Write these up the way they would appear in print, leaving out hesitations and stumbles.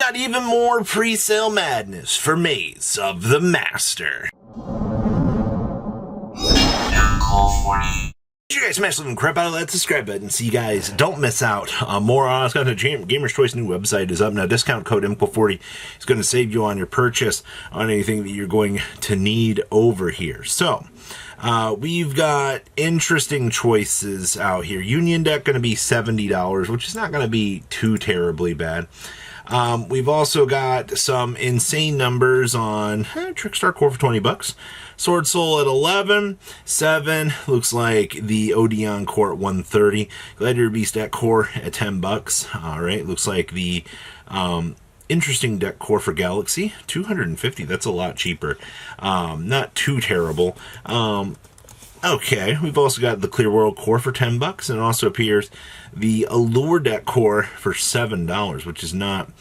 got even more pre-sale madness for Maze of the Master. You guys smash the crap out of that subscribe button so you guys don't miss out on more honest content. Gamer's Choice new website is up now. Discount code MCO40 is going to save you on your purchase on anything that you're going to need over here. So we've got interesting choices out here. Union deck going to be $70, which is not going to be too terribly bad. We've also got some insane numbers on Trickstar Core for $20. Sword Soul at 11, 7, looks like the Odeon Core at 130, Gladiator Beast deck core at $10. All right, looks like the interesting deck core for Galaxy, 250. That's a lot cheaper. Not too terrible. Okay, we've also got the Clear World core for $10, and it also appears the Allure deck core for $7, which is not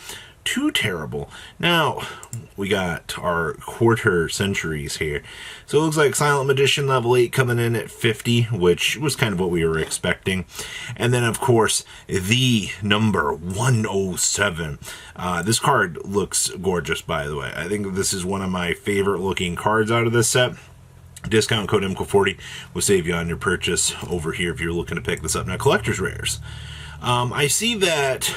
too terrible. Now, we got our quarter centuries here. So it looks like Silent Magician level 8 coming in at 50, which was kind of what we were expecting. And then, of course, the number 107. This card looks gorgeous, by the way. I think this is one of my favorite looking cards out of this set. Discount code MCO40 will save you on your purchase over here if you're looking to pick this up. Now, collector's rares. I see that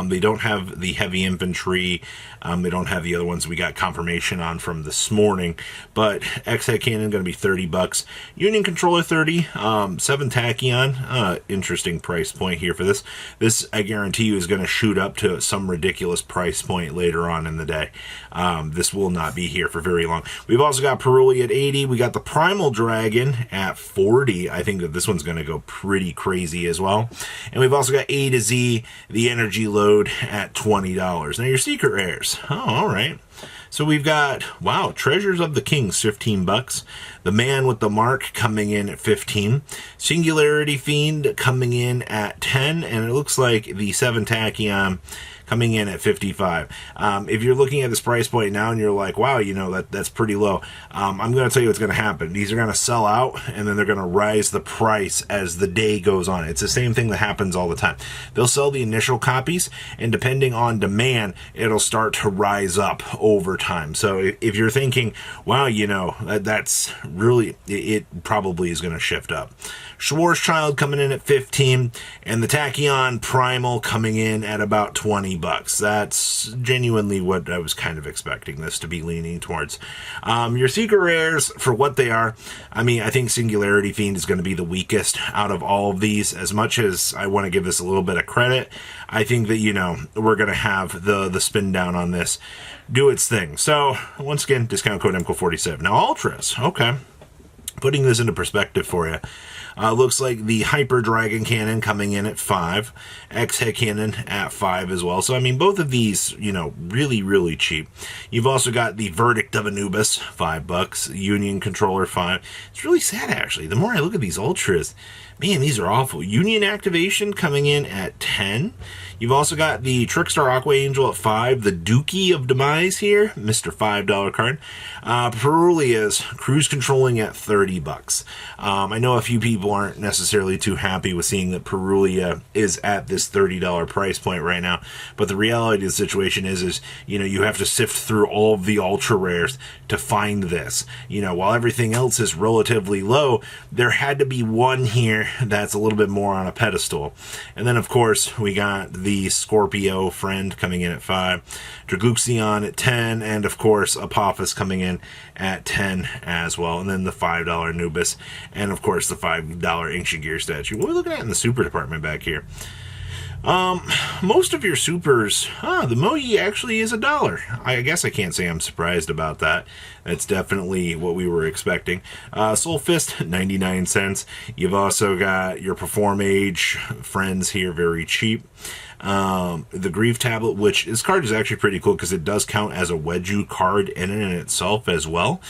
they don't have the heavy infantry. They don't have the other ones we got confirmation on from this morning. But X-Head Cannon going to be $30. Union Controller 30. 7 Tachyon. Interesting price point here for this. This, I guarantee you, is going to shoot up to some ridiculous price point later on in the day. This will not be here for very long. We've also got Presale at 80. We got the Primal Dragon at 40. I think that this one's going to go pretty crazy as well. And we've also got A to Z, the Energy Load at $20. Now your secret rares. Oh, all right. So we've got, wow, Treasures of the Kings, $15. The Man with the Mark coming in at 15. Singularity Fiend coming in at 10. And it looks like the 7 Tachyon coming in at 55. If you're looking at this price point now and you're like, wow, you know, that's pretty low, I'm going to tell you what's going to happen. These are going to sell out, and then they're going to rise the price as the day goes on. It's the same thing that happens all the time. They'll sell the initial copies, and depending on demand, it'll start to rise up over time. So if you're thinking, wow, you know, that's really, it probably is going to shift up. Schwarzschild coming in at 15, and the Tachyon Primal coming in at about $20. That's genuinely what I was kind of expecting this to be leaning towards. Your secret rares, for what they are, I mean, I think Singularity Fiend is going to be the weakest out of all of these. As much as I want to give this a little bit of credit, I think that, you know, we're going to have the spin down on this do its thing. So, once again, discount code MCO47. Now, Ultras, okay. Putting this into perspective for you. Looks like the Hyper Dragon Cannon coming in at 5. X-Head Cannon at 5 as well. So, I mean, both of these, you know, really, really cheap. You've also got the Verdict of Anubis, $5. Union Controller, 5. It's really sad, actually. The more I look at these Ultras, man, these are awful. Union Activation coming in at 10. You've also got the Trickstar Aqua Angel at 5. The Dookie of Demise here, Mr. $5 card. Perulia's Cruise Controlling at $30. I know a few people aren't necessarily too happy with seeing that Perulia is at this $30 price point right now, but the reality of the situation is you know, you have to sift through all of the ultra rares to find this. You know, while everything else is relatively low, there had to be one here that's a little bit more on a pedestal. And then, of course, we got the Scorpio Friend coming in at 5, Draguxion at 10, and, of course, Apophis coming in at 10 as well. And then the $5 Anubis, and, of course, the $5 Ancient Gear statue. What are we looking at in the super department back here? Most of your supers, the Moyi actually is $1. I guess I can't say I'm surprised about that. That's definitely what we were expecting. Soul Fist, 99 cents. You've also got your Perform Age friends here, very cheap. The Grief Tablet, which this card is actually pretty cool because it does count as a Wedju card in and in itself as well,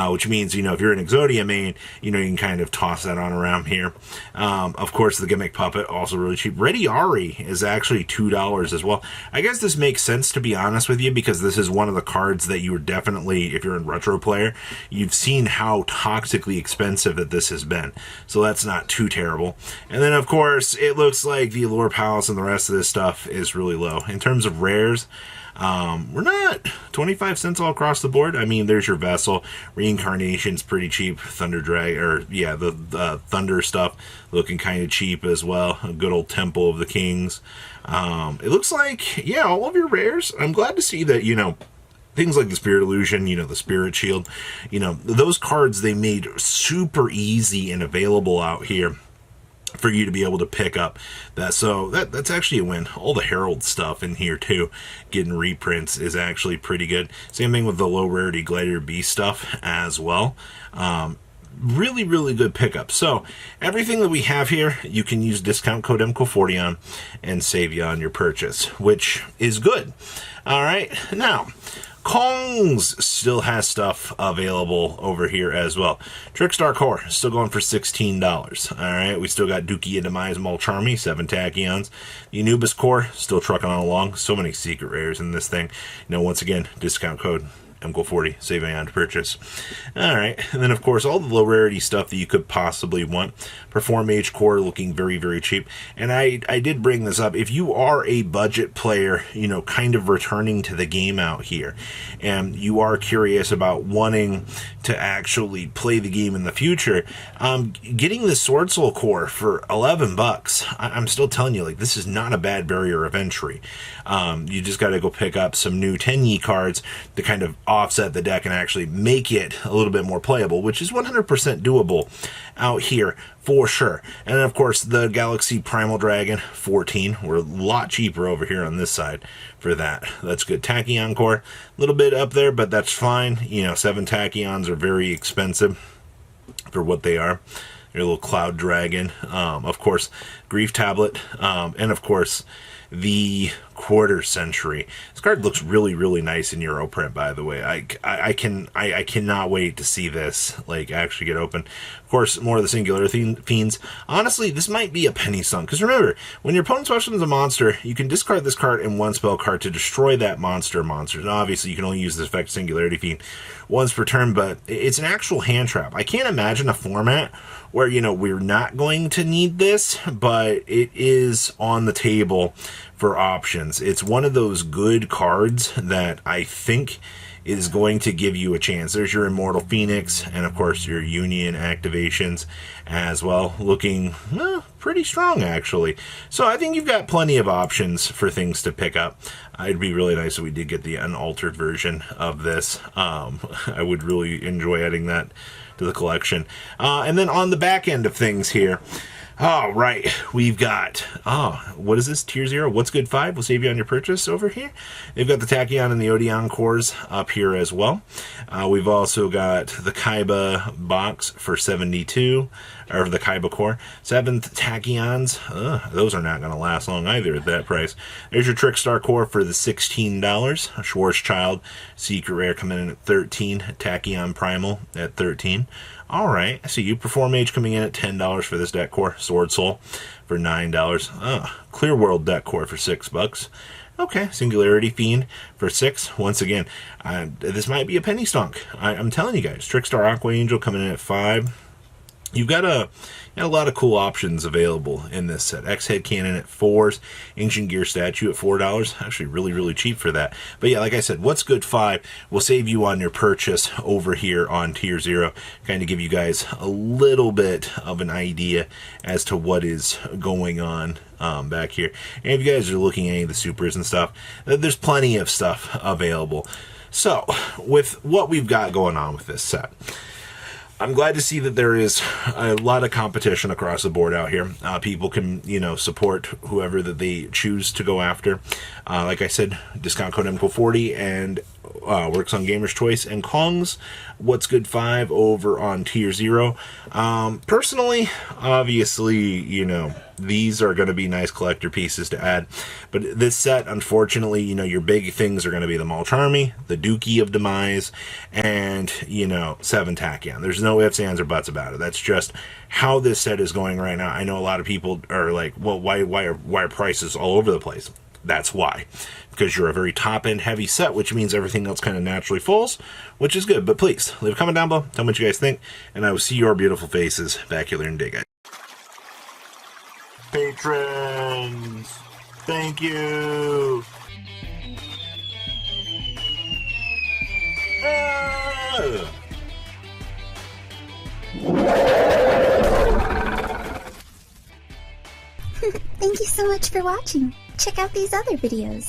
which means, you know, if you're an Exodia main, you know, you can kind of toss that on around here. Of course, the Gimmick Puppet, also really cheap. Ready Ari is actually $2 as well. I guess this makes sense, to be honest with you, because this is one of the cards that you are definitely, if you're a retro player, you've seen how toxically expensive that this has been. So that's not too terrible. And then, of course, it looks like the Allure Palace and the rest of this stuff is really low. In terms of rares, We're not 25 cents all across the board. I mean, there's your Vessel. Reincarnation's pretty cheap. Thunder Drag, or yeah, the Thunder stuff looking kind of cheap as well. A good old Temple of the Kings. It looks like, yeah, all of your rares. I'm glad to see that, things like the Spirit Illusion, the Spirit Shield, those cards they made super easy and available out here for you to be able to pick up that. So that's actually a win. All the Herald stuff in here too, getting reprints is actually pretty good. Same thing with the low rarity Gladiator Beast stuff as well. Really, really good pickup. So everything that we have here, you can use discount code MCO40 on and save you on your purchase, which is good. All right, now Kongs still has stuff available over here as well. Trickstar Core still going for $16. All right, we still got Dookie of Demise Mulcharmy, 7 Tachyons. The Anubis Core still trucking on along. So many secret rares in this thing. Once again, discount code MCO40, saving on to purchase. All right, and then of course all the low rarity stuff that you could possibly want. Perform Mage Core looking very, very cheap. And I did bring this up. If you are a budget player, kind of returning to the game out here, and you are curious about wanting to actually play the game in the future, getting the Sword Soul Core for $11, I'm still telling you, like, this is not a bad barrier of entry. You just got to go pick up some new 10E cards to kind of offset the deck and actually make it a little bit more playable, which is 100% doable out here for sure. And then of course the Galaxy Primal Dragon 14, we're a lot cheaper over here on this side for that. That's good. Tachyon Core, a little bit up there, but that's fine. 7 Tachyons are very expensive for what they are. Your little Cloud Dragon, of course Grief Tablet, and of course the Quarter Century. This card looks really, really nice in Europrint, by the way. I cannot wait to see this actually get open. Of course, more of the Singular Fiends. Honestly, this might be a penny sunk, because remember, when your opponent specials a monster, you can discard this card and 1 spell card to destroy that monster. And obviously, you can only use this effect Singularity Fiend once per turn, but it's an actual hand trap. I can't imagine a format where, we're not going to need this, but it is on the table for options. It's one of those good cards that I think is going to give you a chance. There's your Immortal Phoenix, and of course your Union activations as well, looking pretty strong actually. So I think you've got plenty of options for things to pick up. It'd be really nice if we did get the unaltered version of this. I would really enjoy adding that to the collection. And then on the back end of things here, all right, we've got, what is this? Tier 0, What's Good 5? We'll save you on your purchase over here. They've got the Tachyon and the Odeon cores up here as well. We've also got the Kaiba box for 72, or the Kaiba core. 7th Tachyons, those are not going to last long either at that price. There's your Trickstar core for the $16. Schwarzschild, Secret Rare coming in at 13. Tachyon Primal at 13. All right, I see you. Perform Mage coming in at $10 for this deck core. Sword Soul for $9. Clear World deck core for $6. Okay, Singularity Fiend for $6. Once again, this might be a penny stunk. I'm telling you guys. Trickstar Aqua Angel coming in at $5. You've got a lot of cool options available in this set. X-Head Cannon at $4. Ancient Gear Statue at $4. Actually really, really cheap for that. But yeah, like I said, What's Good 5 will save you on your purchase over here on Tier 0. Kind of give you guys a little bit of an idea as to what is going on back here. And if you guys are looking at any of the supers and stuff, there's plenty of stuff available. So, with what we've got going on with this set, I'm glad to see that there is a lot of competition across the board out here. People can, support whoever that they choose to go after. Like I said, discount code MCO40 and works on Gamer's Choice and Kong's What's Good 5 over on Tier 0. Personally, obviously, these are going to be nice collector pieces to add. But this set, unfortunately, your big things are going to be the Mulcharmy, the Dookie of Demise, and, 7 Tachyon. There's no ifs, ands, or buts about it. That's just how this set is going right now. I know a lot of people are like, well, why are prices all over the place? That's why. Because you're a very top-end heavy set, which means everything else kind of naturally falls, which is good. But please, leave a comment down below. Tell me what you guys think, and I will see your beautiful faces back here in a day, guys. Patrons, thank you. Ugh. Thank you so much for watching. Check out these other videos.